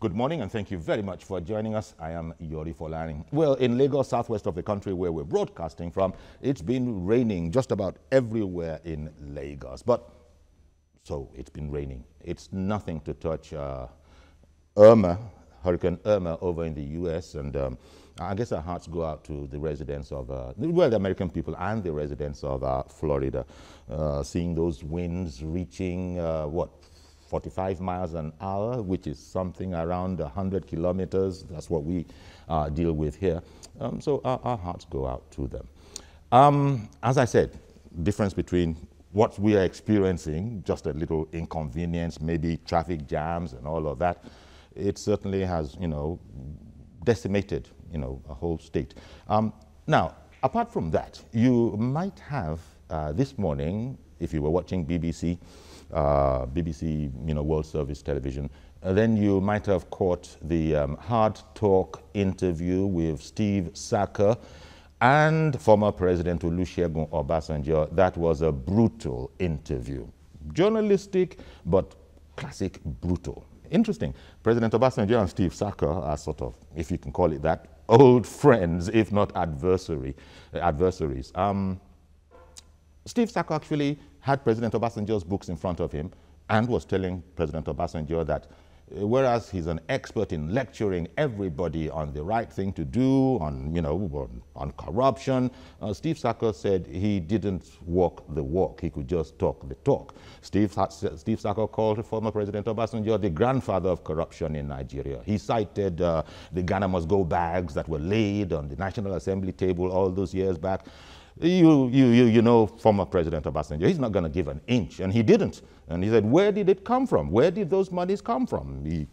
Good morning and thank you very much for joining us. I am Yori Folani. Well, in Lagos, southwest of the country where we're broadcasting from, it's been raining just about everywhere in Lagos. So it's been raining. It's nothing to touch Hurricane Irma over in the U.S. And I guess our hearts go out to the residents of, the American people and the residents of Florida, seeing those winds reaching, 45 miles an hour, which is something around 100 kilometers. That's what we deal with here. So our hearts go out to them. As I said, difference between what we are experiencing, just a little inconvenience, maybe traffic jams and all of that, it certainly has, decimated, a whole state. Now, apart from that, you might have this morning, if you were watching BBC, World Service Television, then you might have caught the Hard Talk interview with Steve Saka and former President Olusegun Obasanjo. That was a brutal interview. Journalistic, but classic brutal. Interesting. President Obasanjo and Steve Saka are sort of, if you can call it that, old friends, if not adversaries. Steve Saka actually had President Obasanjo's books in front of him and was telling President Obasanjo that whereas he's an expert in lecturing everybody on the right thing to do, on corruption, Steve Saka said he didn't walk the walk, he could just talk the talk. Steve Saka called former President Obasanjo the grandfather of corruption in Nigeria. He cited the Ghana must go bags that were laid on the National Assembly table all those years back. You know former President Obasanjo, he's not going to give an inch, and he didn't. And he said, where did it come from? Where did those monies come from? He,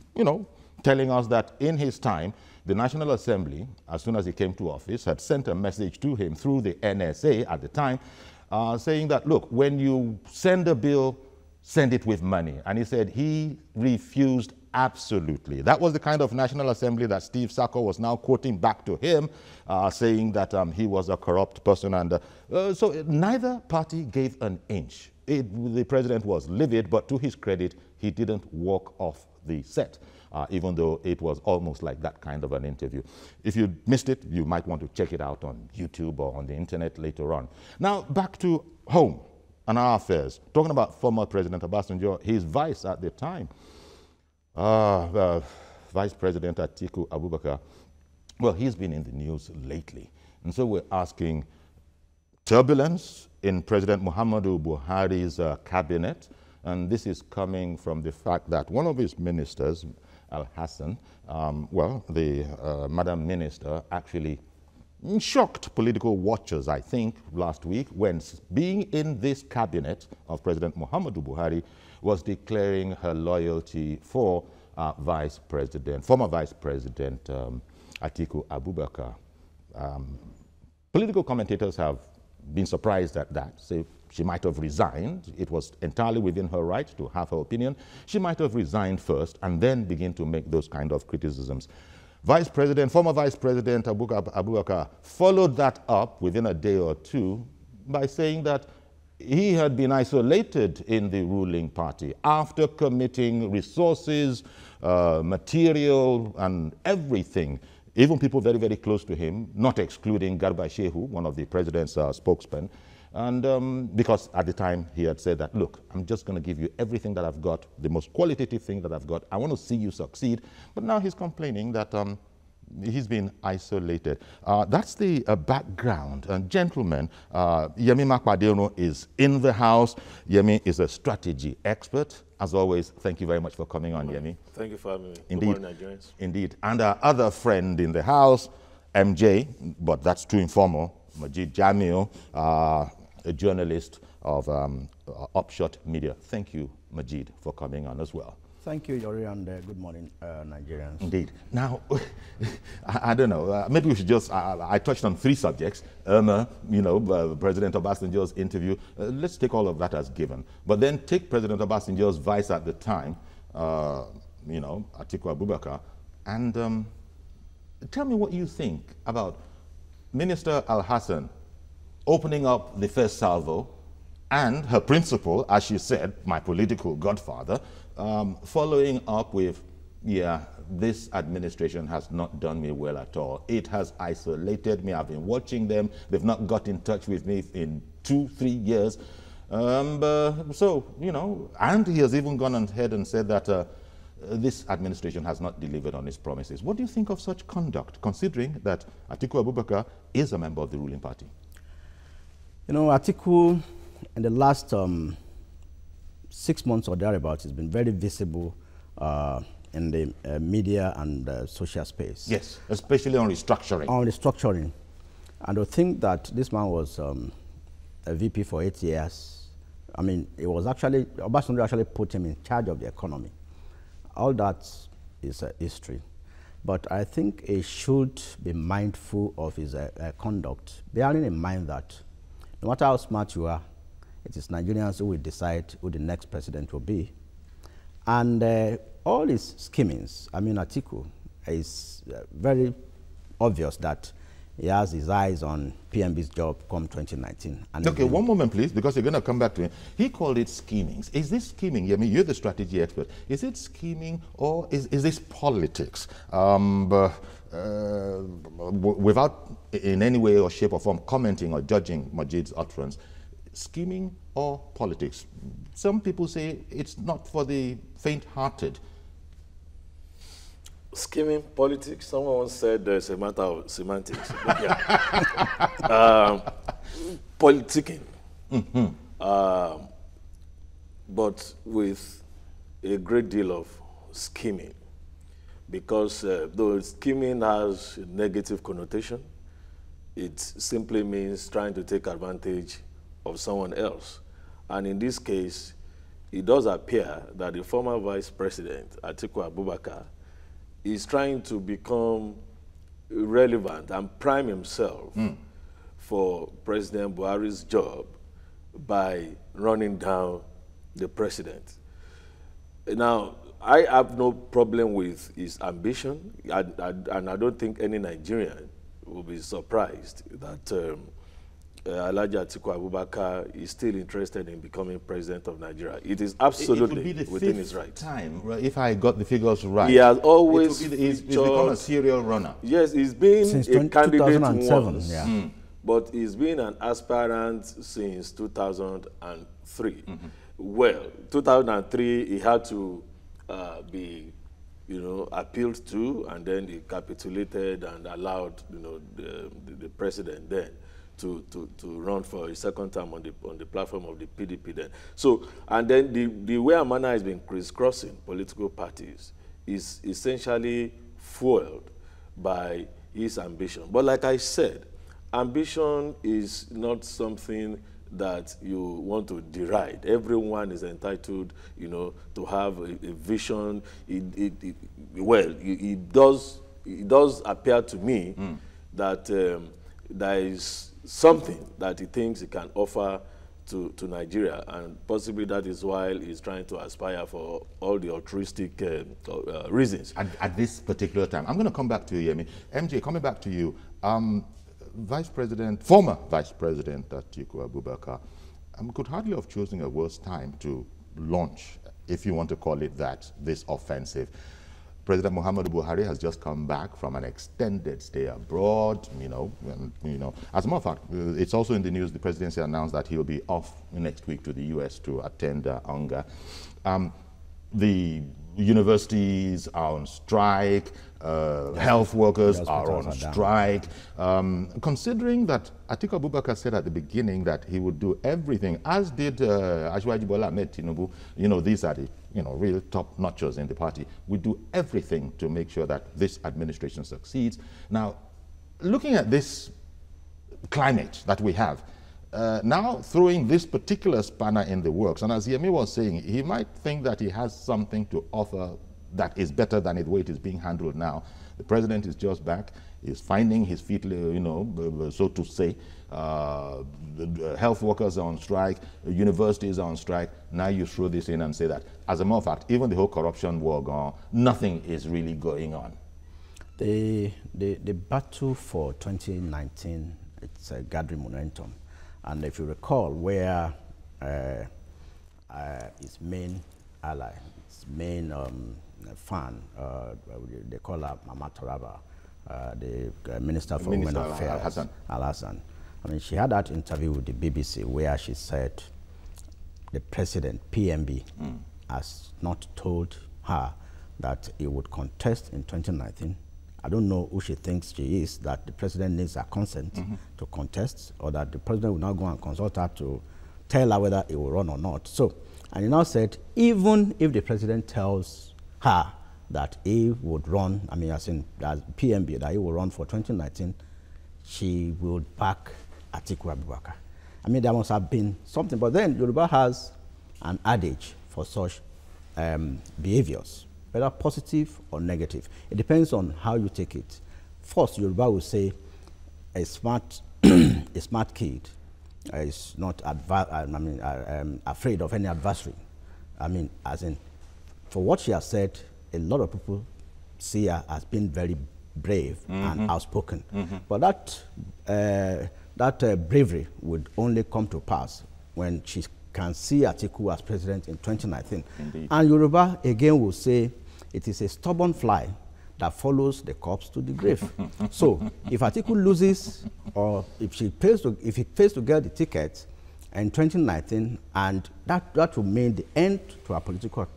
telling us that in his time, the National Assembly, as soon as he came to office, had sent a message to him through the NSA at the time, saying that, look, when you send a bill, send it with money. And he said he refused absolutely. That was the kind of National Assembly that Steve Saka was now quoting back to him, saying that he was a corrupt person. And so neither party gave an inch. The president was livid, but to his credit, he didn't walk off the set, even though it was almost like that kind of an interview. If you missed it, you might want to check it out on YouTube or on the internet later on. Now, back to home and our affairs. Talking about former President Obasanjo, his vice at the time, Vice President Atiku Abubakar, well, he's been in the news lately. And so we're asking, turbulence in President Muhammadu Buhari's cabinet, and this is coming from the fact that one of his ministers, Al-Hassan, the Madam Minister, actually shocked political watchers, I think, last week when being in this cabinet of President Muhammadu Buhari was declaring her loyalty for former Vice President Atiku Abubakar. Political commentators have been surprised at that, say she might have resigned. It was entirely within her right to have her opinion. She might have resigned first and then begin to make those kind of criticisms. Former Vice President Abubakar followed that up within a day or two by saying that he had been isolated in the ruling party after committing resources, material, and everything. Even people very, very close to him, not excluding Garba Shehu, one of the president's spokesmen. And because at the time he had said that, look, I'm just going to give you everything that I've got, the most qualitative thing that I've got. I want to see you succeed. But now he's complaining that he's been isolated. That's the background. And gentlemen, Yemi Makpadeono is in the house. Yemi is a strategy expert. As always, thank you very much for coming on, Yemi. Thank you for having me. Indeed. Good morning, Nigerians. Indeed. And our other friend in the house, MJ, but that's too informal, Majid Jamil, a journalist of Upshot Media. Thank you, Majid, for coming on as well. Thank you, Yori, and good morning, Nigerians. Indeed. Now, I don't know, maybe we should just, I touched on three subjects. Irma, President Obasanjo's interview. Let's take all of that as given. But then take President Obasanjo's vice at the time, Atiku Abubakar, and tell me what you think about Minister Al-Hassan opening up the first salvo and her principal, as she said, my political godfather, following up with Yeah, this administration has not done me well at all. It has isolated me. I've been watching them. They've not got in touch with me in 2-3 years. So, you know, and he has even gone ahead and said that this administration has not delivered on its promises. What do you think of such conduct, considering that Atiku Abubakar is a member of the ruling party? You know, Atiku, in the last 6 months or thereabouts, has been very visible in the media and social space. Yes, especially on restructuring. On restructuring. And to think that this man was a VP for 8 years, I mean, it was actually, Obasanjo actually put him in charge of the economy. All that is history. But I think he should be mindful of his conduct, bearing in mind that no matter how smart you are, it is Nigerians who will decide who the next president will be. And all his schemings, I mean, Atiku, is very obvious that he has his eyes on PMB's job come 2019. And okay, one moment, please, because you're going to come back to him. He called it schemings. Is this scheming? I mean, you're the strategy expert. Is it scheming or is this politics? Without in any way or shape or form commenting or judging Majid's utterance, scheming or politics? Some people say it's not for the faint-hearted. Scheming, politics, someone once said it's a matter of semantics. Politicking. But with a great deal of scheming. Because though scheming has a negative connotation, it simply means trying to take advantage of someone else. And in this case, it does appear that the former Vice President, Atiku Abubakar, is trying to become relevant and prime himself for President Buhari's job by running down the president. Now, I have no problem with his ambition, and I don't think any Nigerian will be surprised that Alhaji Atiku Abubakar is still interested in becoming president of Nigeria. It is absolutely within his right. Time, if I got the figures right. He has always he's become a serial runner. Yes, he's been since a candidate 2007, once, yeah. but he's been an aspirant since 2003. Well, 2003 he had to be, appealed to, and then he capitulated and allowed, the president then to run for a second term on the platform of the PDP then. So, and then the way and manner has been crisscrossing political parties is essentially fueled by his ambition. But like I said, ambition is not something that you want to deride. Everyone is entitled, to have a vision. It does appear to me that there is something that he thinks he can offer to Nigeria, and possibly that is why he's trying to aspire for all the altruistic reasons. At this particular time, I'm going to come back to you, Yemi. MJ, coming back to you, former Vice President Atiku Abubakar could hardly have chosen a worse time to launch, if you want to call it that, this offensive. President Muhammadu Buhari has just come back from an extended stay abroad, As a matter of fact, it's also in the news, the presidency announced that he'll be off next week to the US to attend UNGA. The universities are on strike, health workers are on strike. Considering that Atiku Abubakar said at the beginning that he would do everything, as did Asiwaju Bola Ahmed Tinubu, these are the real top notchers in the party. We do everything to make sure that this administration succeeds. Now, looking at this climate that we have, now throwing this particular spanner in the works, and as Yemi was saying, he might think that he has something to offer that is better than the way it is being handled now. The president is just back. He's finding his feet, so to say. The health workers are on strike. Universities are on strike. Now you throw this in and say that, as a matter of fact, even the whole corruption war gone, nothing is really going on. The battle for 2019, it's gathering momentum. And if you recall, where his main ally, main fan, they call her Mama Taraba, the Minister for Women Affairs, Al-Hassan. I mean, she had that interview with the BBC where she said the president, PMB, has not told her that he would contest in 2019. I don't know who she thinks she is, that the president needs her consent to contest, or that the president will not go and consult her to tell her whether he will run or not. So, and he now said, even if the president tells her that he would run, I mean, as PMB, that he will run for 2019, she will back Atiku Abubakar. I mean, there must have been something, but then Yoruba has an adage for such behaviors, whether positive or negative. It depends on how you take it. First, Yoruba will say a smart kid is not afraid of any adversary. I mean, as in, for what she has said, a lot of people see her as being very brave and outspoken. But that bravery would only come to pass when she can see Atiku as president in 2019. Indeed. And Yoruba, again, will say it is a stubborn fly that follows the corpse to the grave. So if Atiku loses, or if he fails to get the ticket in 2019, and that will mean the end to her political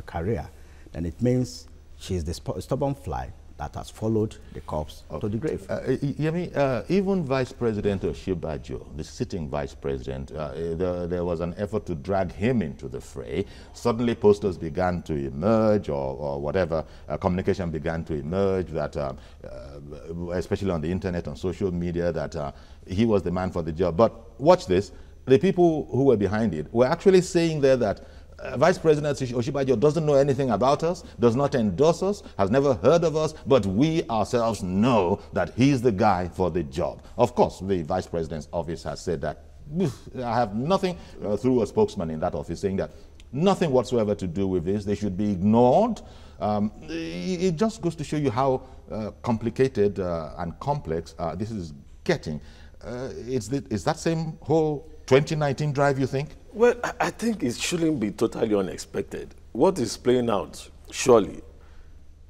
career, then it means she's the stubborn fly that has followed the corpse to the grave. Even Vice President Oshibajo, the sitting Vice President, there was an effort to drag him into the fray. Suddenly posters began to emerge, or whatever, communication began to emerge, that especially on the internet, on social media, that he was the man for the job. But watch this, the people who were behind it were actually saying there that Vice President Oshibajo doesn't know anything about us, does not endorse us, has never heard of us, but we ourselves know that he's the guy for the job. Of course, the Vice President's office has said that. I have nothing, through a spokesman in that office, saying that nothing whatsoever to do with this. They should be ignored. It just goes to show you how complicated and complex this is getting. Is that same whole 2019 drive, you think? Well, I think it shouldn't be totally unexpected. What is playing out, surely,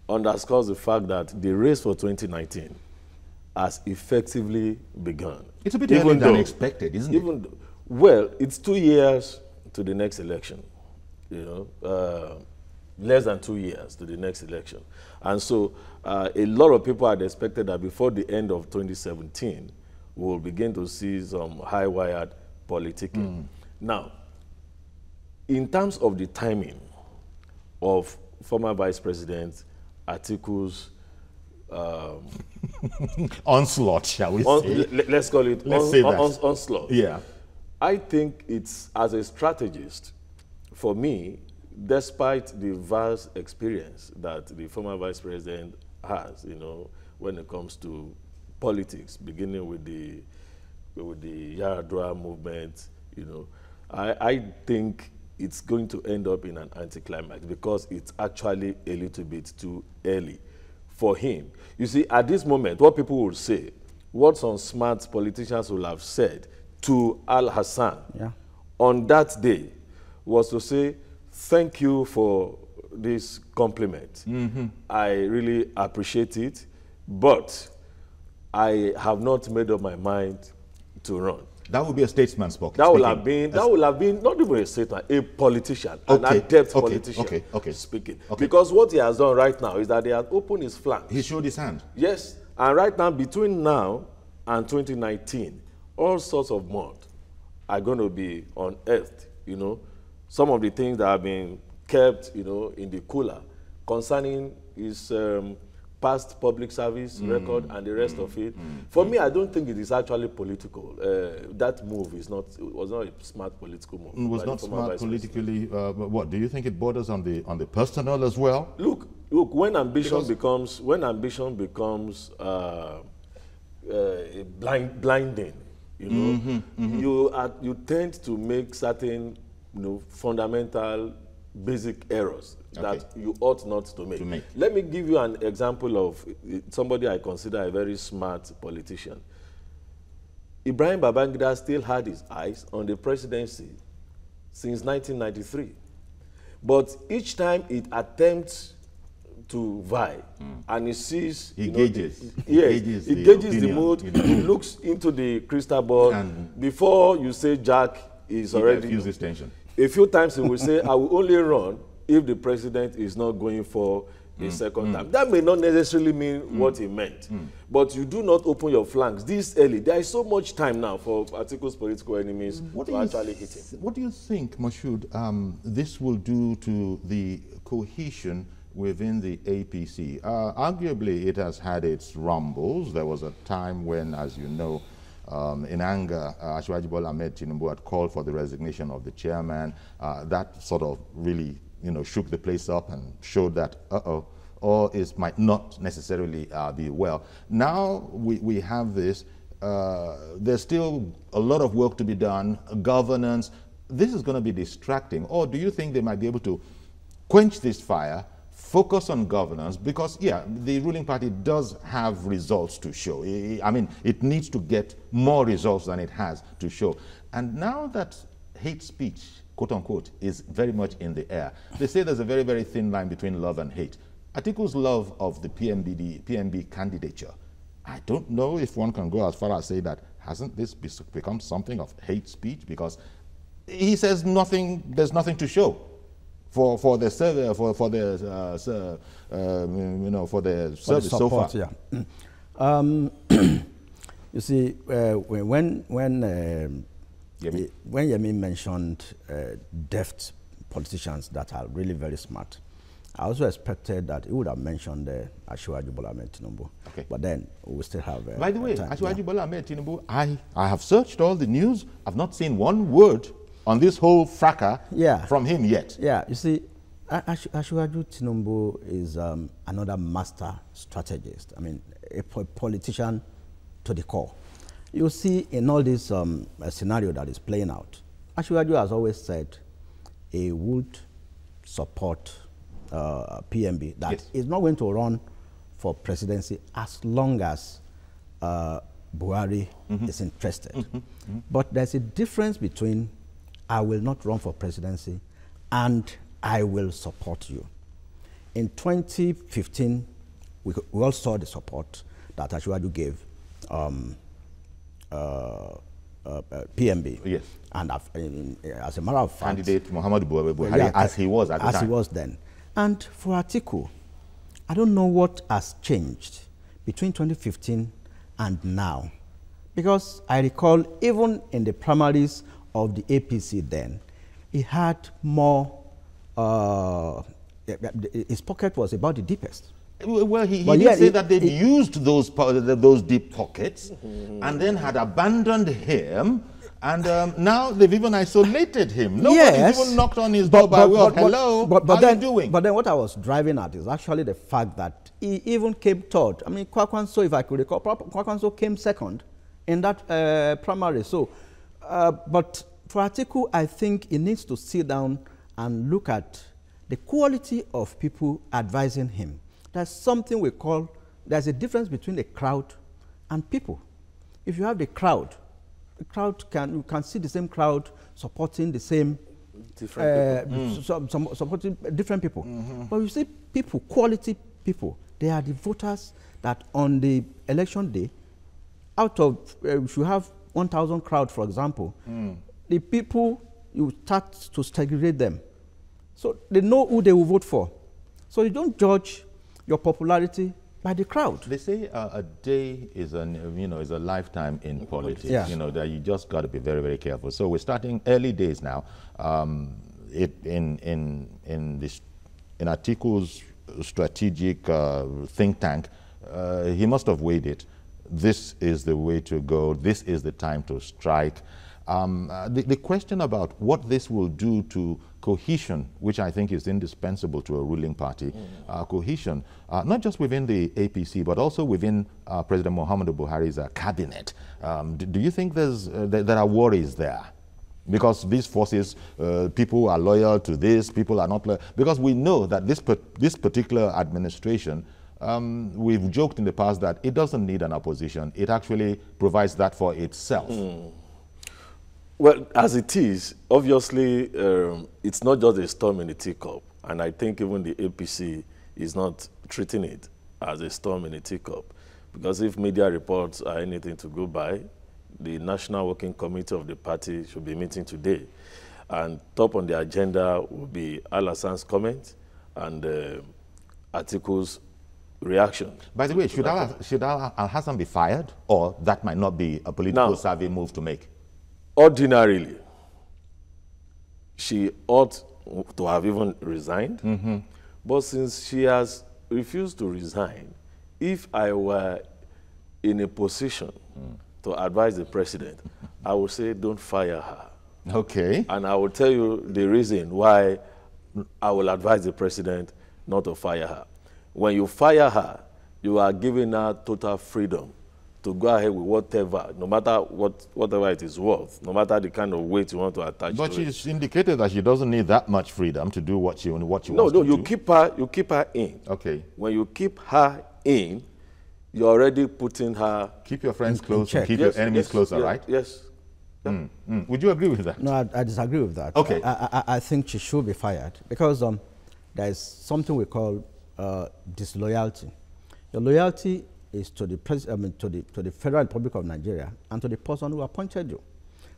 underscores the fact that the race for 2019 has effectively begun. It's a bit earlier than expected, isn't it? Well, it's 2 years to the next election, less than 2 years to the next election. And so a lot of people had expected that before the end of 2017, we'll begin to see some high-wired politicking. Now, in terms of the timing of former Vice President Atiku's onslaught, shall we say? Let's call it onslaught. Yeah. I think it's, as a strategist, for me, despite the vast experience that the former Vice President has, when it comes to politics, beginning with the Yaradua movement, I think it's going to end up in an anticlimax because it's actually a little bit too early for him. You see, at this moment, what people will say, what some smart politicians will have said to Al-Hassan on that day was to say, thank you for this compliment. I really appreciate it, but I have not made up my mind to run. That would be a statesman speaking. That would have been not even a statesman, a politician, an adept politician speaking. Because what he has done right now is that he has opened his flank. He showed his hand. Yes, and right now, between now and 2019, all sorts of mud are going to be unearthed. Some of the things that have been kept, in the cooler concerning his past public service record and the rest of it. For me, I don't think it is actually political. That move was not a smart political move. It was not smart politically. What do you think it borders on the personal as well? Look. When ambition becomes blinding, you tend to make certain fundamental basic errors that you ought not to make. Let me give you an example of somebody I consider a very smart politician. Ibrahim Babangida still had his eyes on the presidency since 1993. But each time it attempts to vie, and it sees, He gauges. It gauges the mood, it looks into the crystal ball, and before you say Jack, is already diffuses tension. A few times he will say, I will only run if the president is not going for a second time. That may not necessarily mean what he meant, but you do not open your flanks this early. There is so much time now for Atiku's political enemies to actually hit him. What do you think, Moshood, this will do to the cohesion within the APC? Arguably, it has had its rumbles. There was a time when, as you know, in anger, Asiwaju Bola Ahmed Tinubu had called for the resignation of the chairman. That sort of really, shook the place up and showed that, all might not necessarily be well. Now we have this. There's still a lot of work to be done, governance. This is going to be distracting. Or do you think they might be able to quench this fire, focus on governance? Because, yeah, the ruling party does have results to show. I mean, it needs to get more results than it has to show. And now that hate speech, quote unquote, is very much in the air, they say there's a very, very thin line between love and hate. Atiku's love of the PMB candidature, I don't know if one can go as far as say that, hasn't this become something of hate speech? Because he says there's nothing to show for the survey, for the service so far. Yeah. You see, when Yemi mentioned deft politicians that are really very smart, I also expected that he would have mentioned Asiwaju Bola Ahmed Tinubu. Okay. But then we still have. By the way, Asiwaju Bola Ahmed Tinubu, I have searched all the news. I've not seen one word on this whole fracas from him yet. Yeah, you see, Asiwaju Tinubu is another master strategist. I mean, a politician to the core. You see, in all this scenario that is playing out, Asiwaju has always said he would support PMB, that is not going to run for presidency as long as Buhari is interested. But there's a difference between I will not run for presidency and I will support you. In 2015, we all saw the support that Asiwaju gave PMB. Yes. And as a matter of fact, candidate Muhammadu Buhari, as he was at the time. As he was then. And for Atiku, I don't know what has changed between 2015 and now. Because I recall, even in the primaries of the APC then, he had more, his pocket was about the deepest. Well, he did say that they'd used those deep pockets and then had abandoned him, and now they've even isolated him. Nobody's even knocked on his door by way of, hello, how are you doing? But then what I was driving at is actually the fact that he even came third. I mean, Kwakwanso, if I could recall, Kwakwanso came second in that primary. So, but for Atiku, I think he needs to sit down and look at the quality of people advising him. There's something we call, there's a difference between the crowd and people. If you have the crowd you can see the same crowd supporting the same, supporting different people. But you see people, quality people, they are the voters that on the election day, out of, if you have 1,000 crowd, for example, the people, you start to segregate them. So they know who they will vote for. So you don't judge your popularity by the crowd. They say a day is a lifetime in politics. Yeah. That you just got to be very, very careful. So we're starting early days now. In Atiku's strategic think tank, he must have weighed it. This is the way to go. This is the time to strike. The question about what this will do to cohesion, which I think is indispensable to a ruling party, cohesion, not just within the APC, but also within President Muhammadu Buhari's cabinet. Do you think there are worries there? Because these forces, people are loyal to this, people are not loyal. Because we know that this particular administration, we've joked in the past that it doesn't need an opposition. It actually provides that for itself. Well, as it is, obviously, it's not just a storm in a teacup. And I think even the APC is not treating it as a storm in a teacup. Because if media reports are anything to go by, the National Working Committee of the party should be meeting today. And top on the agenda will be Alasan's comment and Atiku's reaction. By the way, should Al-Hassan be fired, or that might not be a political savvy move to make? Ordinarily, she ought to have even resigned. But since she has refused to resign, if I were in a position to advise the president, I would say don't fire her. Okay. And I will tell you the reason why I will advise the president not to fire her. When you fire her, you are giving her total freedom to go ahead with whatever, no matter whatever it is worth, no matter the kind of weight you want to attach to it. But she's indicated that she doesn't need that much freedom to do what she wants to do. No, you keep her in. Okay. When you keep her in, you're already putting her... Keep your friends close and keep your enemies closer, right? Yes. Would you agree with that? No, I disagree with that. Okay. I think she should be fired because there is something we call disloyalty. Your loyalty is to the to the Federal Republic of Nigeria and to the person who appointed you.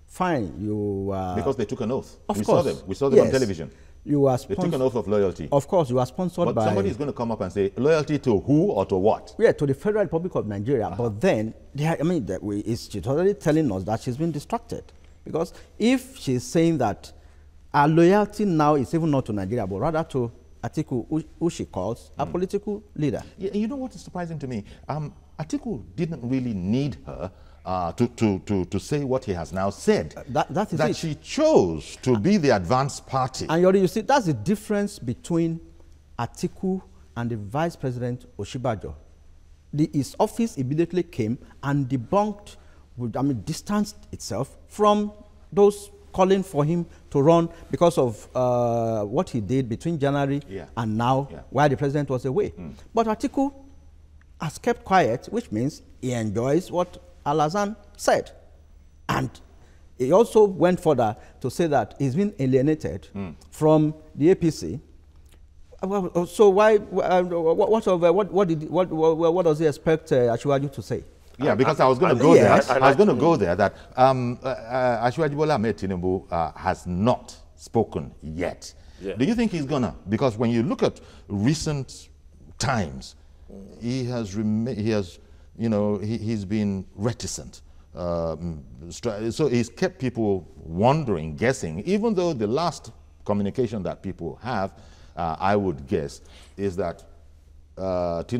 Fine, you. Because they took an oath. Of we course. saw them. We saw them on television. You are they took an oath of loyalty. Of course, you are sponsored by. But somebody is going to come up and say loyalty to who or to what? Yeah, to the Federal Republic of Nigeria. But then, she's already telling us that she's been distracted. Because if she's saying that our loyalty now is even not to Nigeria, but rather to Atiku, who she calls a political leader. Yeah, you know what is surprising to me? Atiku didn't really need her to say what he has now said. That she chose to be the advanced party. And you see, that's the difference between Atiku and the Vice President Oshibajo. His office immediately came and debunked, distanced itself from those calling for him to run because of what he did between January and now, while the president was away. But Atiku has kept quiet, which means he enjoys what Al-Hassan said. And he also went further to say that he's been alienated from the APC. So why? What does he expect Asiwaju to say? Yeah, because I was going to go there. I was going to go there that Asiwaju Bola Ahmed Tinubu has not spoken yet. Yeah. Do you think he's gonna? Because when you look at recent times, he's been reticent. So he's kept people wondering, guessing. Even though the last communication that people have, I would guess, is that Buhari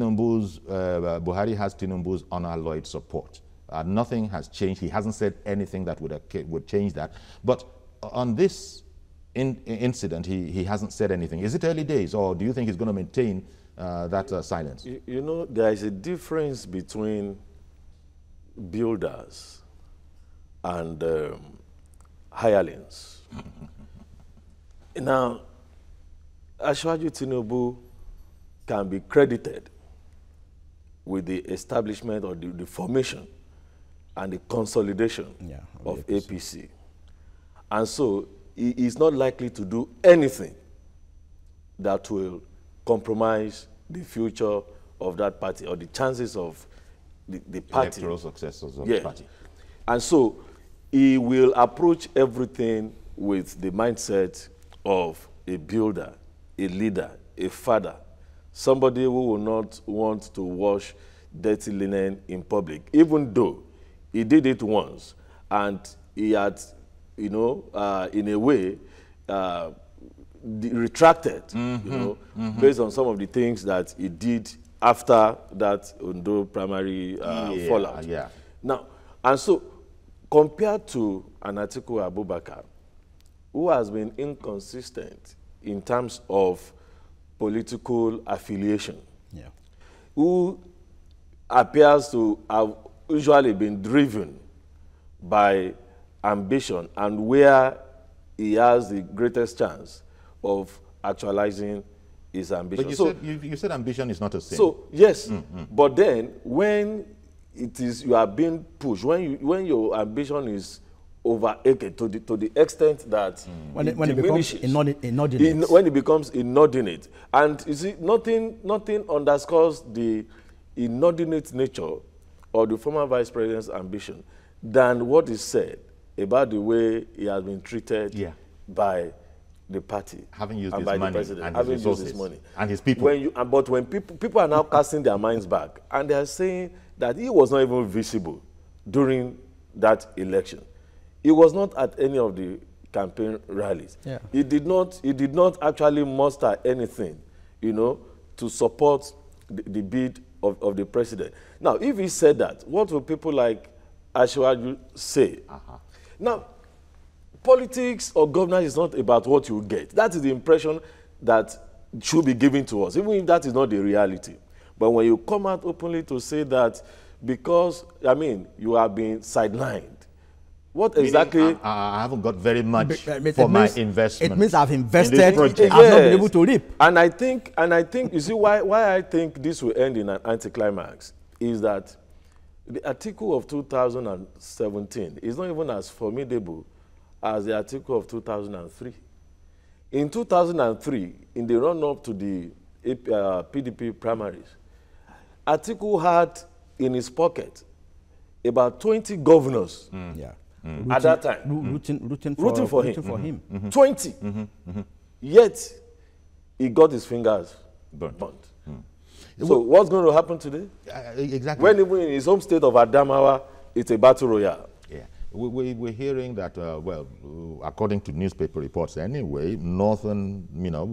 has Tinubu's unalloyed support. Nothing has changed. He hasn't said anything that would change that. But on this incident, he hasn't said anything. Is it early days, or do you think he's going to maintain that silence? You know, there is a difference between builders and hirelings. Now, Asiwaju Tinubu can be credited with the establishment or the formation and the consolidation of APC. And so he is not likely to do anything that will compromise the future of that party or the chances of the party. Electoral successes of the party. And so he will approach everything with the mindset of a builder, a leader, a father, somebody who will not want to wash dirty linen in public, even though he did it once and he had, in a way, retracted, based on some of the things that he did after that Ondo primary fallout. Yeah. Now, and so compared to Atiku Abubakar, who has been inconsistent in terms of political affiliation, who appears to have usually been driven by ambition and where he has the greatest chance of actualizing his ambition. But you said ambition is not a sin. So, yes, but then when you are being pushed, when your ambition is to the extent that when it becomes inordinate. when it becomes inordinate. And you see, nothing underscores the inordinate nature of the former vice president's ambition than what is said about the way he has been treated by the party, having used and his by money the president, and having his used resources his money and his people. But when people are now casting their minds back, and they are saying that he was not even visible during that election. He was not at any of the campaign rallies. Yeah. He did not actually muster anything, to support the bid of the president. Now, if he said that, what will people like Ashwaju say? Now, politics or governance is not about what you get. That is the impression that should be given to us, even if that is not the reality. But when you come out openly to say that because, you have been sidelined, what exactly? I haven't got very much for my investment. It means I've invested, in this project. I've not been able to reap. And I think, you see, why I think this will end in an anticlimax is that the article of 2017 is not even as formidable as the article of 2003. In 2003, in the run-up to the PDP primaries, Atiku had in his pocket about 20 governors at that time rooting for him. 20. Yet, he got his fingers burnt. So what's going to happen today? Exactly. When even in his home state of Adamawa, it's a battle royale. Yeah, we're hearing that, according to newspaper reports anyway, northern,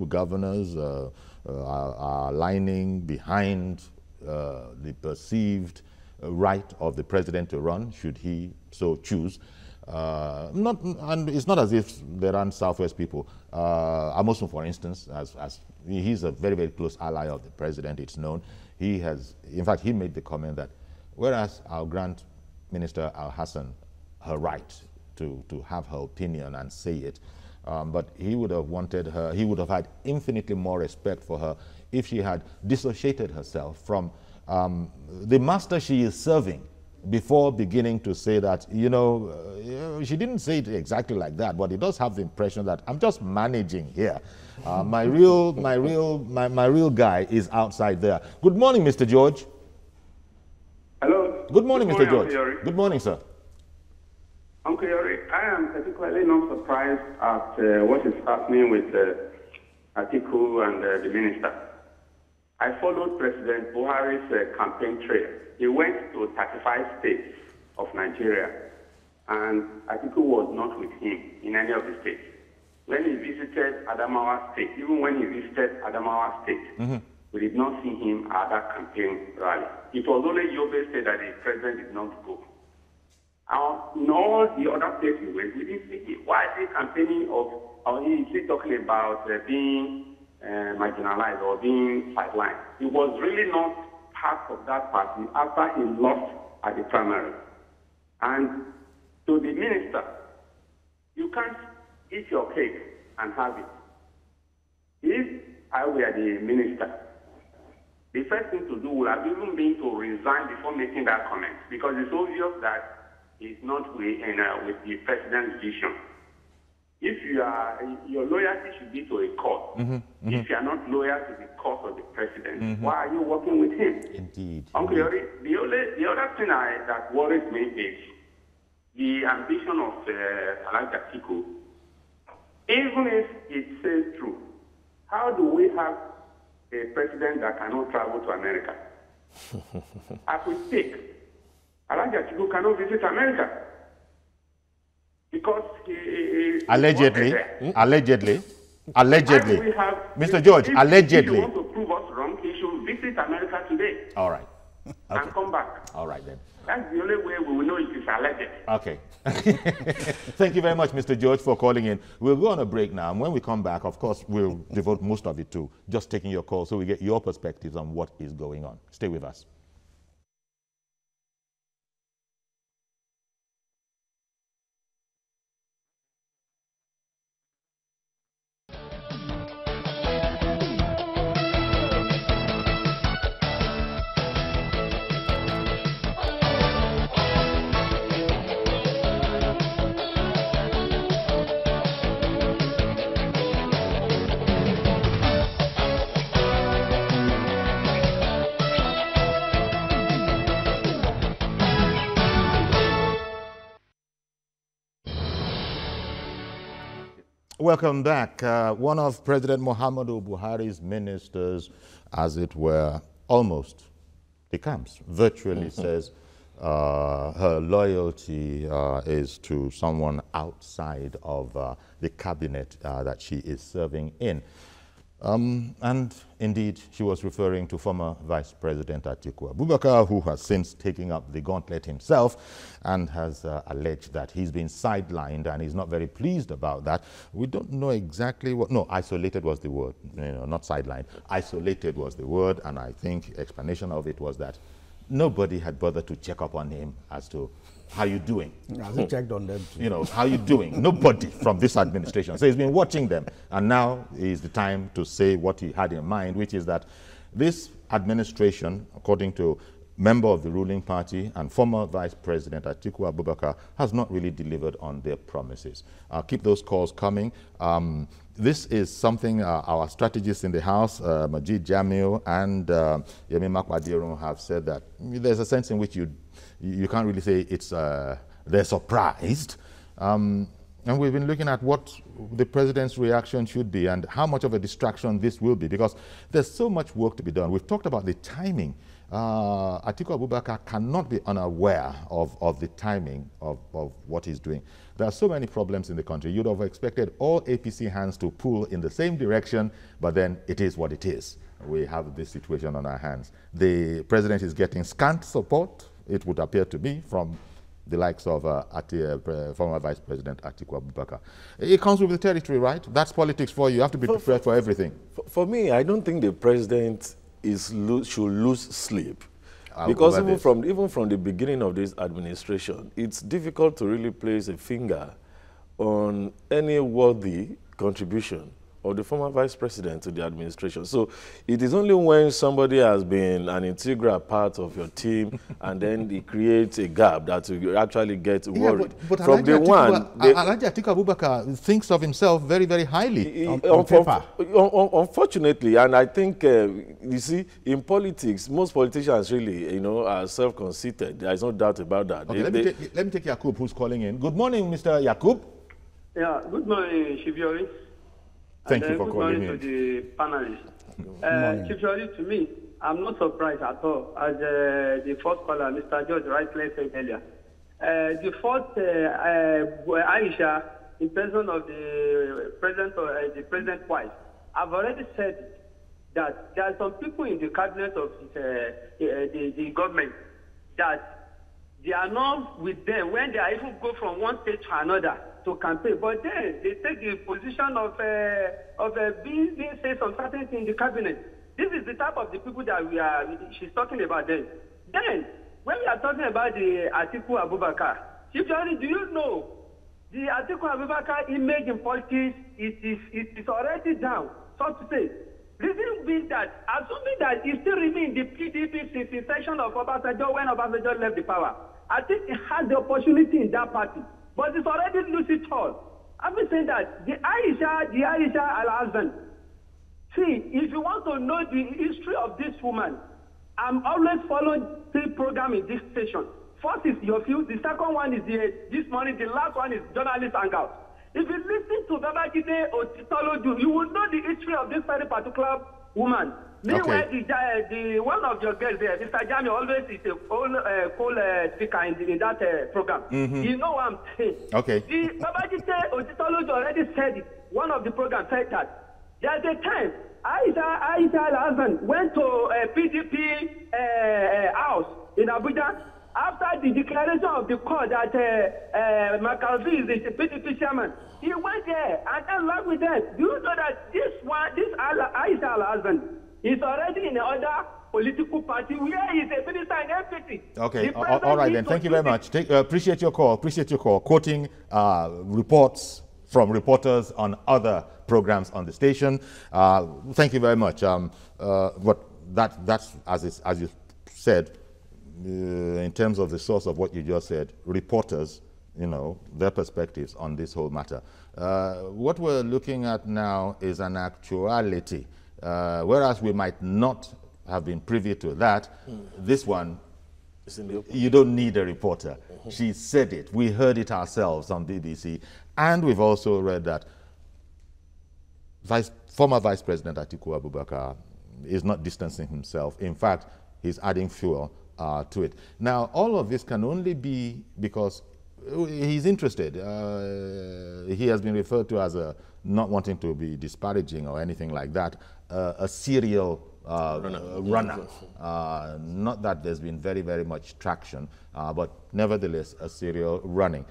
governors are lining behind the perceived right of the president to run, should he so choose. And it's not as if there aren't Southwest people. Amosun, for instance, as he's a very, very close ally of the president, it's known. He has, in fact, he made the comment that whereas I'll grant Minister Al-Hassan her right to have her opinion and say it, but he would have wanted her, he would have had infinitely more respect for her if she had dissociated herself from the master she is serving before beginning to say that, she didn't say it exactly like that, but it does have the impression that I'm just managing here. My real guy is outside there. Good morning, Mr. George. Hello. Good morning, Mr. George. Yori. Good morning, sir. Uncle Yori, I am particularly not surprised at what is happening with Atiku and the minister. I followed President Buhari's campaign trail. He went to 35 states of Nigeria, and Atiku was not with him in any of the states. When he visited Adamawa State, even when he visited Adamawa State, we did not see him at that campaign rally. It was only Yobe State that the president did not go. In all the other states we went, we didn't see him. Why is he campaigning or is he talking about being marginalized or being sidelined? He was really not part of that party after he lost at the primary. And to the minister, you can't eat your cake and have it. If I were the minister, the first thing to do would have even been to resign before making that comment, because it's obvious that he's not with the president's vision. If your loyalty should be to a cause. If you are not loyal to the cause of the president, why are you working with him? Indeed. Uncle Yori, the other thing that worries me is the ambition of Alhaji Atiku. Even if it says true, how do we have a president that cannot travel to America? As we speak, Alhaji Atiku cannot visit America because he allegedly. Mr. George, if allegedly. If you want to prove us wrong, he should visit America today. All right. Okay. And come back. All right then. That's the only way we will know it is alleged. Okay. Thank you very much, Mr. George, for calling in. We'll go on a break now. And when we come back, of course, we'll devote most of it to just taking your call so we get your perspectives on what is going on. Stay with us. Welcome back. One of President Muhammadu Buhari's ministers, as it were, almost decamps, virtually says her loyalty is to someone outside of the cabinet that she is serving in. And indeed, she was referring to former Vice President Atiku Abubakar, who has since taken up the gauntlet himself and has alleged that he's been sidelined and he's not very pleased about that. We don't know exactly what, no, isolated was the word, not sidelined. Isolated was the word, and I think explanation of it was that nobody had bothered to check up on him as to how you doing. Has he checked on them too? How you doing? Nobody from this administration. So he's been watching them, and now is the time to say what he had in mind, which is that this administration, according to member of the ruling party and former Vice President Atiku Abubakar, has not really delivered on their promises. Keep those calls coming. This is something our strategists in the House, Majid Jamil and Yemi Makwadiro, have said that there's a sense in which you can't really say it's they're surprised. And we've been looking at what the president's reaction should be and how much of a distraction this will be, because there's so much work to be done. We've talked about the timing. Atiku Abubakar cannot be unaware of the timing of what he's doing. There are so many problems in the country. You'd have expected all APC hands to pull in the same direction, but then it is what it is. We have this situation on our hands. The president is getting scant support, it would appear to me, from the likes of former Vice President Atiku Abubakar. It comes with the territory, right? That's politics for you. You have to be prepared for everything. For me, I don't think the president should lose sleep. Because even from the beginning of this administration, it's difficult to really place a finger on any worthy contribution of the former vice president to the administration. So it is only when somebody has been an integral part of your team and then it creates a gap that you actually get worried. But from day one, Alhaji Atiku Abubakar thinks of himself very, very highly on paper. Unfortunately, and I think, you see, in politics, most politicians really, are self-conceited. There is no doubt about that. Okay, let me take Yakub, who's calling in. Good morning, Mr. Yakub. Yeah, good morning, Chief. Thank you for calling in. Good morning to the panelists. Chief Yori, to me, I'm not surprised at all, as the first caller, Mr. George, rightly said earlier. The fourth, Aisha, in person of the president's wife, I've already said that there are some people in the cabinet of the government that they are not with them when they are even go from one state to another to campaign, but then they take the position of being say some certain thing in the cabinet. This is the type of the people that she's talking about then. Then, when we are talking about the Atiku Abubakar, Chief Justice, do you know the Atiku Abubakar image in politics is already down, so to say. Reason being that, assuming that he still remains in the PDP since the session of Obasanjo when Obasanjo left the power, I think he has the opportunity in that party. But it's already lose it all. I've been saying that the Aisha Al-Azan. See, if you want to know the history of this woman, I'm always following 3 programs in this station. First is Your View, the second one is this morning, the last one is Journalist Hangout. If you listen to Babajide Otitoloju, you will know the history of this very particular woman. Meanwhile, the one of your guests there, Mr. Jami, always is a cool speaker in that program. You know what I'm saying? Okay. The Babajide Otitoloju already said it. One of the programs said that there's a time Aisha Al-Azan went to PDP house in Abuja after the declaration of the court that McAlvey is the PDP chairman. He went there and then along with that, do you know that this Aisha Al-Azan is already in another political party where he's a minister in everything. Okay, all right then. Thank you very much. Appreciate your call. Quoting reports from reporters on other programs on the station. Thank you very much. But that's as you said, in terms of the source of what you just said, reporters, their perspectives on this whole matter. What we're looking at now is an actuality. Whereas we might not have been privy to that, this one, you don't need a reporter. She said it. We heard it ourselves on BBC. And we've also read that former Vice President Atiku Abubakar is not distancing himself. In fact, he's adding fuel to it. Now, all of this can only be because he's interested. He has been referred to as not wanting to be disparaging or anything like that, a serial runner. Not that there's been very, very much traction, but nevertheless, a serial running.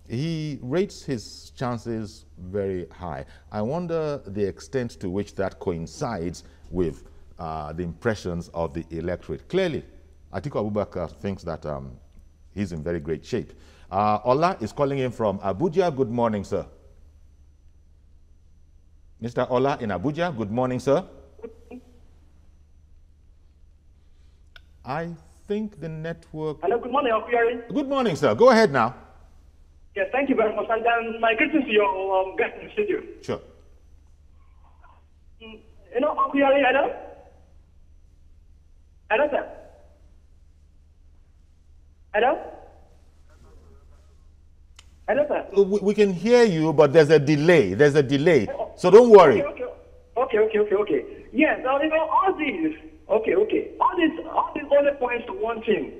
He rates his chances very high. I wonder the extent to which that coincides with the impressions of the electorate. Clearly, Atiku Abubakar thinks that he's in very great shape. Ola is calling in from Abuja. Good morning, sir. Mr. Ola in Abuja. Good morning, sir. I think the network... Hello, good morning, Uncle Yari. Good morning, sir. Go ahead now. Yes, thank you very much. And my greetings to your guest in the studio. Sure. You know, Uncle Yari, hello? Hello, sir? Hello? Hello, sir? We can hear you, but there's a delay. There's a delay. So don't worry. Okay. Yes, you know, all these, all these only points to one thing.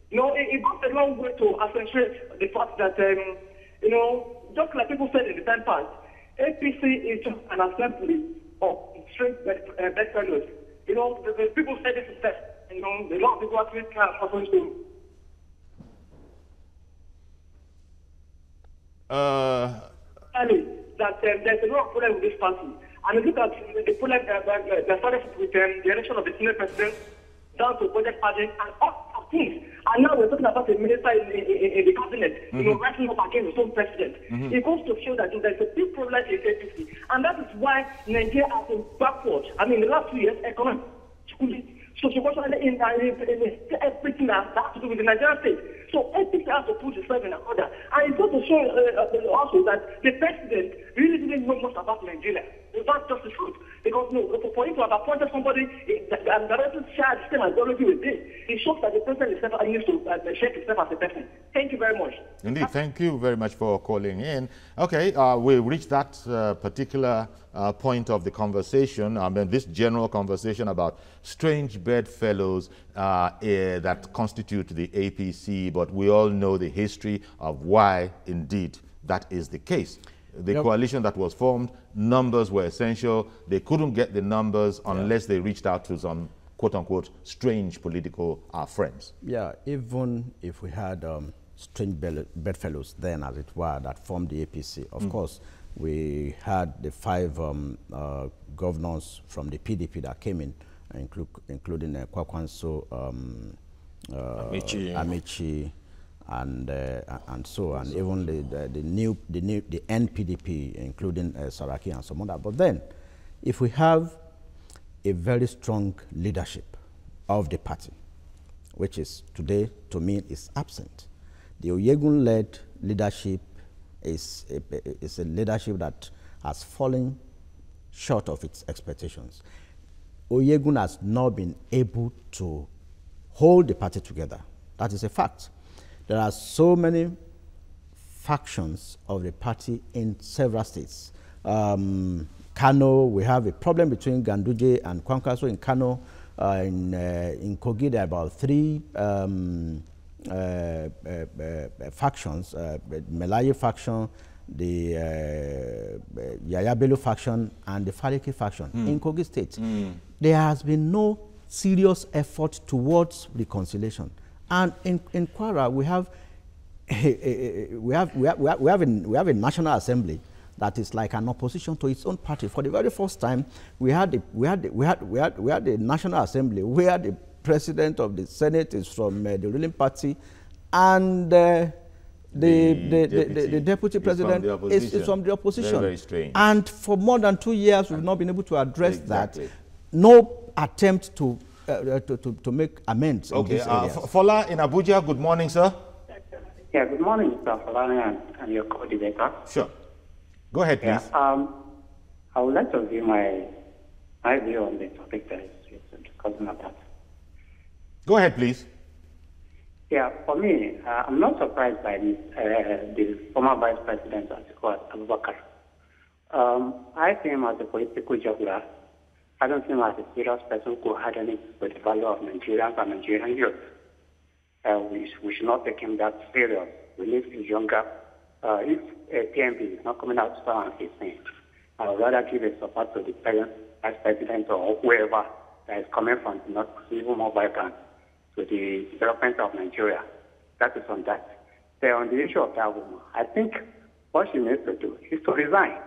You know, it goes a long way to accentuate the fact that, you know, just like people said in the time past, APC is just an assembly of straight bedfellows. You know, the people say this is that, you know, a lot of people actually can't afford to. That there's a lot of problem with this party. And look at the problem that started with the election of the senior president, down to budget pageant and all of things. And now we're talking about a minister in the cabinet, you know, rising up against his own president. It goes to show that there's a big problem in APC. And that is why Nigeria has been backwards. I mean, in the last 2 years, economically, socioculturally, in everything that has to do with the Nigerian state. So APC has to put itself in order. And it's going to show also that the president really didn't know much about Nigeria. That's just the truth. Because for him to have appointed somebody and directly share the same ideology with this, it shows that the president is never used to shape himself as a person. Thank you very much. Indeed, thank you very much for calling in. Okay, we reached that particular point of the conversation, this general conversation about strange bedfellows that constitute the APC, but we all know the history of why, indeed, that is the case. The coalition that was formed, numbers were essential. They couldn't get the numbers unless they reached out to some quote-unquote strange political friends. Yeah, even if we had strange bedfellows then, as it were, that formed the APC, of course, we had the 5 governors from the PDP that came in, including Kwakwanso, Amici, and so on, even the NPDP, including Saraki and some other. But then, if we have a very strong leadership of the party, which is today, to me, is absent. The Oyegun-led leadership is a leadership that has fallen short of its expectations. Oyegun has not been able to hold the party together. That is a fact. There are so many factions of the party in several states. Kano, we have a problem between Ganduje and Kwankwaso in Kano. In Kogi, there are about 3 factions, Melaye faction, the Yaya Bello faction, and the Fariki faction in Kogi State. There has been no serious effort towards reconciliation. And in Kwara, we have a National Assembly that is like an opposition to its own party. For the very first time, we had the National Assembly where the president of the Senate is from the ruling party, and the deputy president is from the opposition. Very, very strange. And for more than 2 years, we've not been able to address that. No attempt to make amends in these areas. Fola in Abuja, good morning, sir. Yeah, good morning, Mr. Folani and your co-director. Sure. Go ahead, please. Yeah, I would like to give my view on the topic that is discussing about. Go ahead, please. Yeah, for me, I'm not surprised by this, the former Vice President Atiku Abubakar I see him as a political juggler. I don't see him as a serious person who had anything with the value of Nigerians and Nigerian youth. We should not take him that serious. We need him younger. If PMP is not coming out strong and he's saying, I would rather give a support to the present vice president or whoever that is coming from the north, even more vibrant to the development of Nigeria. That is on that. Then on the issue of that woman, I think what she needs to do is to resign.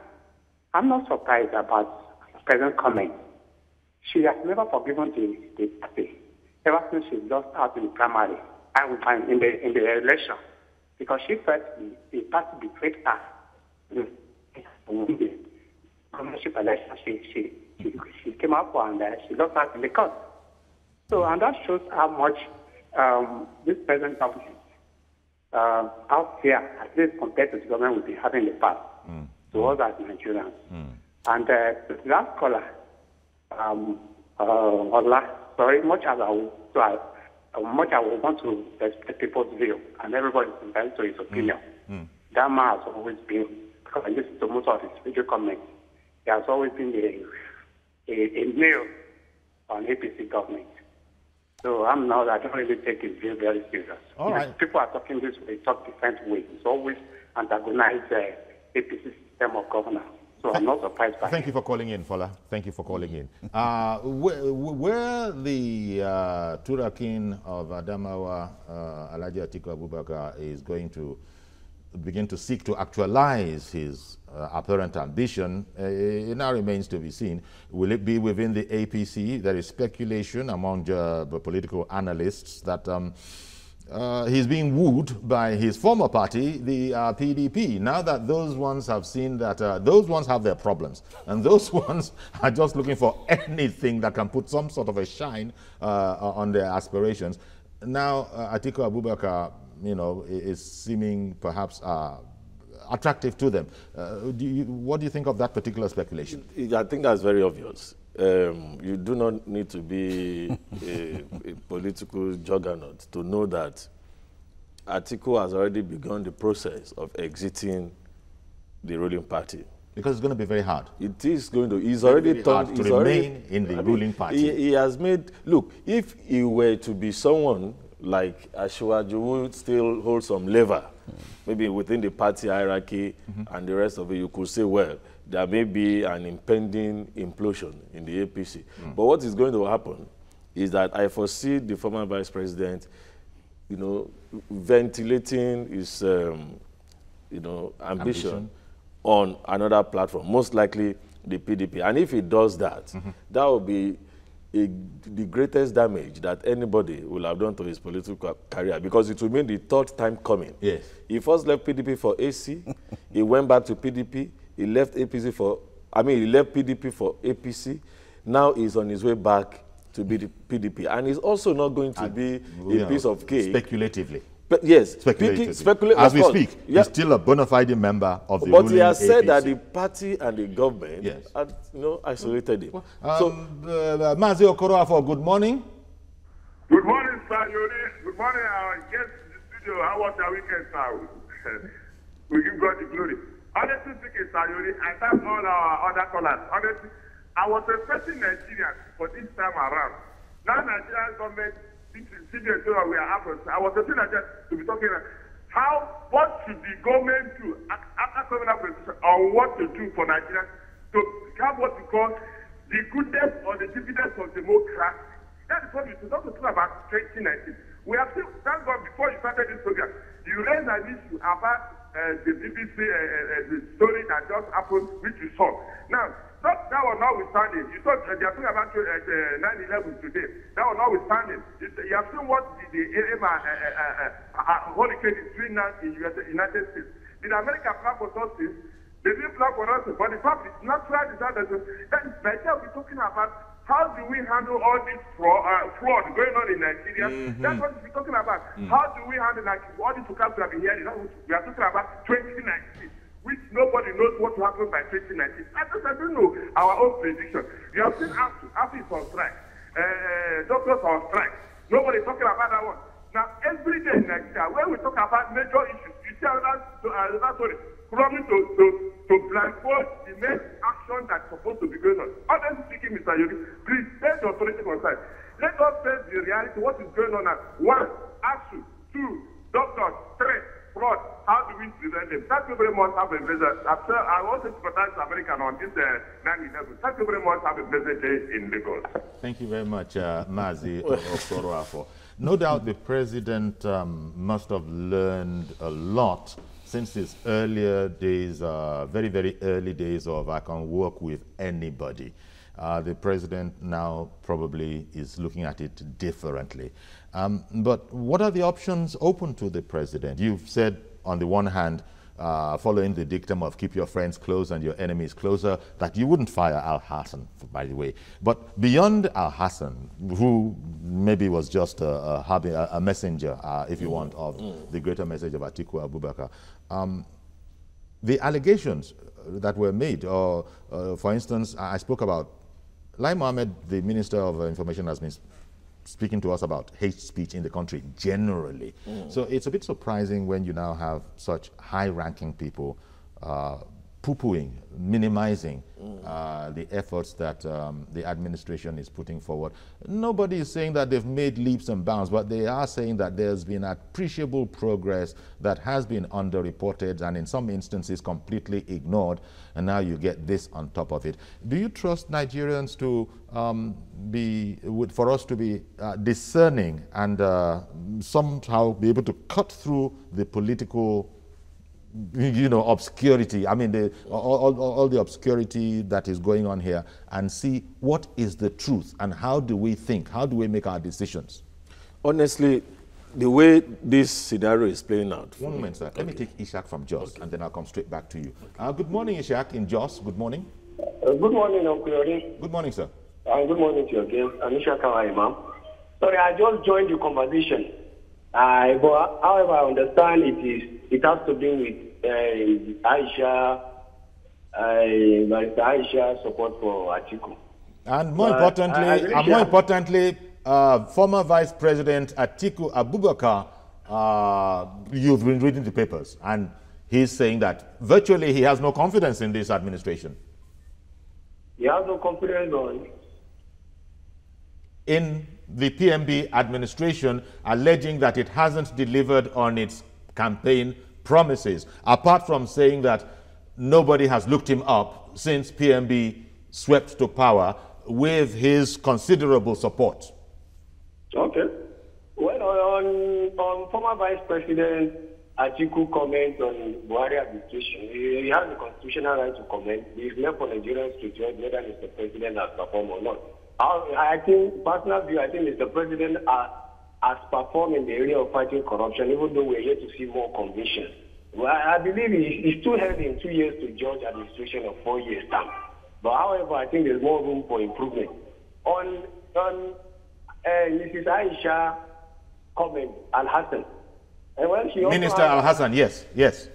I'm not surprised about the present comment. She has never forgiven the party ever since she lost out in the primary and in the election, because she felt the party betrayed her. The governorship election, she came up and she lost out in the court. So, and that shows how much this present government out here, at least compared to the government we've been having in the past, to us as Nigerians. And the last caller, sorry, much as I would want to respect people's view, and everybody's entitled to his opinion. That man has always been, because I listen to most of his video comments, he has always been a nail on APC government. So I don't really take his view very serious. All right. People are talking this way, talk different way. It's always antagonize the APC system of governance. So I'm not surprised by Thank you for calling in, Fola. Thank you for calling in. Where the Turakin of Adamawa, Alhaji Atiku Abubakar, is going to begin to seek to actualize his apparent ambition, it now remains to be seen. Will it be within the APC? There is speculation among the political analysts that he's being wooed by his former party, the PDP. Now that those ones have seen that those ones have their problems, and those ones are just looking for anything that can put some sort of a shine on their aspirations. Now, Atiku Abubakar, is seeming perhaps attractive to them. What do you think of that particular speculation? I think that's very obvious. You do not need to be a political juggernaut to know that Atiku has already begun the process of exiting the ruling party. Because it's going to be very hard. It is going to. He's already turned to remain in the ruling party. He has made. Look, if he were to be someone like Ashwaju, who still holds some lever, maybe within the party hierarchy and the rest of it, you could say, well, there may be an impending implosion in the APC. But what is going to happen is that I foresee the former vice president, ventilating his, ambition on another platform, most likely the PDP. And if he does that, that will be the greatest damage that anybody will have done to his political career, because it will mean the third time coming. Yes. He first left PDP for AC, he went back to PDP, he left APC for, he left PDP for APC, now he's on his way back to be the PDP. And it's also not going to be a piece of cake. Speculatively. But yes, as we speak, he's still a bona fide member of the ruling APC. But he has said that the party and the government had, isolated him. Mazi Okoroafo, good morning. Good morning, sir. Good morning, our guest in the studio. How was your weekend, sir? We give God the glory. Honestly speaking, sir, I thank all our other callers. Honestly, I was expecting Nigerians for this time around. Now, Nigerian government, I was expecting Nigerians to be talking about what should the government do after coming up with on what to do for Nigerians to have what we call the goodness or the dividends of democracy. That is what we should also talk about 2019. We have seen, thank God, before you started this program, you raised an issue about the BBC the story that just happened, which you saw. Now, that was notwithstanding. You thought they are talking about 9/11 today. That was notwithstanding. You have seen what the hurricane is doing now in the United States. Did America plan for something? They didn't plan for nothing. But the fact is, natural disasters. That is Nigeria will be talking about. How do we handle all this fraud going on in Nigeria? That's what we're talking about. How do we handle all this we have been hearing? We are talking about 2019, which nobody knows what will happen by 2019. I don't know our own prediction. You have seen AFI is on strike. Doctors are on strike. Nobody talking about that one. Now, every day in Nigeria, when we talk about major issues, you see another story coming to to blindfold the next action that's supposed to be going on. Honestly speaking, Mr. Yogi, please take the authority on side. Let us face the reality, what is going on now. 1, ASU, 2, doctors, 3, fraud. How do we prevent them? Thank you very much. Have a pleasure. I also sympathize with American on this 9/11. Thank you very much. Have a pleasant day in Lagos. Thank you very much, Mazi Okoroafo. No doubt the president must have learned a lot since his earlier days, very, very early days of I can work with anybody. The president now probably is looking at it differently. But what are the options open to the president? You've said, on the one hand, following the dictum of keep your friends close and your enemies closer, that you wouldn't fire Al-Hassan, by the way. But beyond Al-Hassan, who maybe was just a messenger, if you want, of the greater message of Atiku Abubakar, the allegations that were made, for instance, I spoke about Lai Mohammed, the Minister of Information, has been speaking to us about hate speech in the country generally. So it's a bit surprising when you now have such high-ranking people poo-pooing, minimizing the efforts that the administration is putting forward. Nobody is saying that they've made leaps and bounds, but they are saying that there's been appreciable progress that has been underreported and in some instances completely ignored, and now you get this on top of it. Do you trust Nigerians to for us to be discerning and somehow be able to cut through the political obscurity, I mean, all the obscurity that is going on here, and see what is the truth and how do we think, how do we make our decisions? Honestly, the way this scenario is playing out. One moment, sir. Let me take Ishak from Jos, and then I'll come straight back to you. Good morning, Ishak in Jos. Good morning. Good morning, Uncle Yori. Good morning, sir. Good morning to your guest. I'm Ishak Imam. Sorry, I just joined the conversation. But however, I understand it has to do with Aisha support for Atiku. And more importantly, former Vice President Atiku Abubakar, you've been reading the papers, and he's saying that virtually he has no confidence in this administration. He has no confidence in the PMB administration, alleging that it hasn't delivered on its campaign promises, apart from saying that nobody has looked him up since PMB swept to power with his considerable support. Okay. Well, on former Vice President Atiku comment on Buhari administration, he has the constitutional right to comment. He's left for Nigerians to judge whether Mr. President has performed or not. I think, personal view, I think Mr. President has performed in the area of fighting corruption, even though we're yet to see more convictions. Well, I believe he's too heavy in 2 years to judge administration of 4 years' time. But however, I think there's more room for improvement. On Mrs. Aisha comment, Al-Hassan. Minister Al-Hassan, yes. Yes,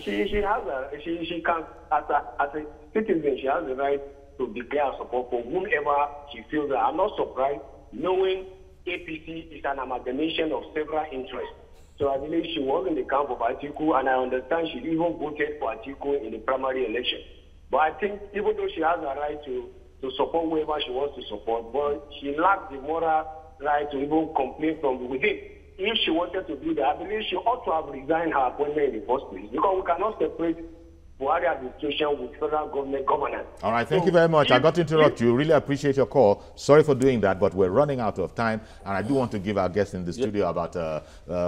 she can, as a citizen, she has the right to declare support for whomever she feels that. I'm not surprised, knowing APC is an amalgamation of several interests. So I believe she was in the camp of Atiku, and I understand she even voted for Atiku in the primary election. But I think even though she has a right to support whoever she wants to support, but she lacks the moral right to even complain from within. If she wanted to do that, I believe she ought to have resigned her appointment in the first place, because we cannot separate Buhari administration with federal government governance. All right, thank you very much. I got to interrupt you. Really appreciate your call. Sorry for doing that, but we're running out of time, and I do want to give our guests in the studio about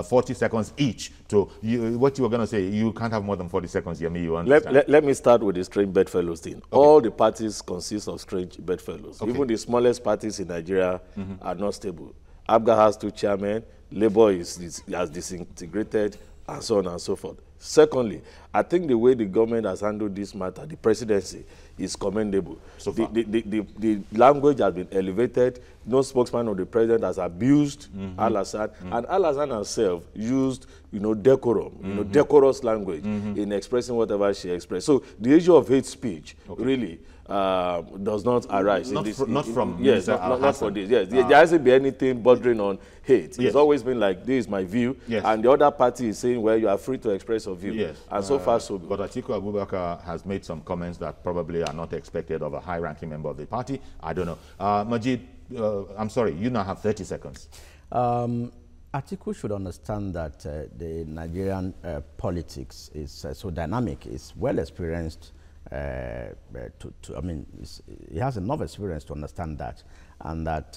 40 seconds each. To what you were going to say, you can't have more than 40 seconds, Yemi. You understand? Let me start with the strange bedfellows thing. Okay. All the parties consist of strange bedfellows. Okay. Even the smallest parties in Nigeria are not stable. ABGA has 2 chairmen, Labour has disintegrated, and so on and so forth. Secondly, I think the way the government has handled this matter, the presidency, is commendable. So the language has been elevated. No spokesman of the president has abused Al-Assad, and Al-Assad herself used, decorum, decorous language in expressing whatever she expressed. So the issue of hate speech really does not arise. Not for this. Yes, there hasn't been anything bordering on hate. Yes. It's always been like, this is my view, and the other party is saying, voting where you are free to express your view. Yes. And so far, so good. But Atiku Abubakar has made some comments that probably are not expected of a high-ranking member of the party. I don't know. Majid, I'm sorry, you now have 30 seconds. Atiku should understand that the Nigerian politics is so dynamic, is well experienced. I mean, he has enough experience to understand that, and that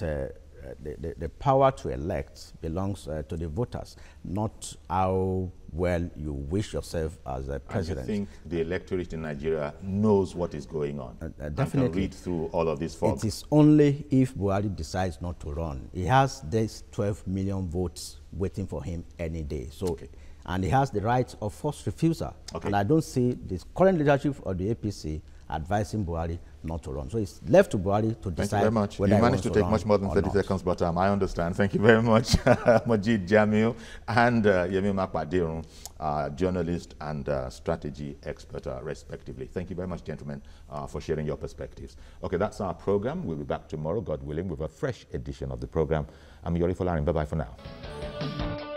the power to elect belongs to the voters, not how well you wish yourself as a president. I think the electorate in Nigeria knows what is going on. Definitely. And can read through all of this fog. It is only if Buhari decides not to run. He has these 12 million votes waiting for him any day. So, okay. And he has the right of first refusal. Okay. And I don't see this current leadership of the APC advising Buhari not to run. So it's left to Buhari to decide. Thank you very much. Whether you managed to take much more than 30 seconds, but I understand. Thank you very much, Majid Jamiu and Yemi Makpadirun, journalist and strategy expert, respectively. Thank you very much, gentlemen, for sharing your perspectives. Okay, that's our program. We'll be back tomorrow, God willing, with a fresh edition of the program. I'm Yori Folarin. Bye-bye for now.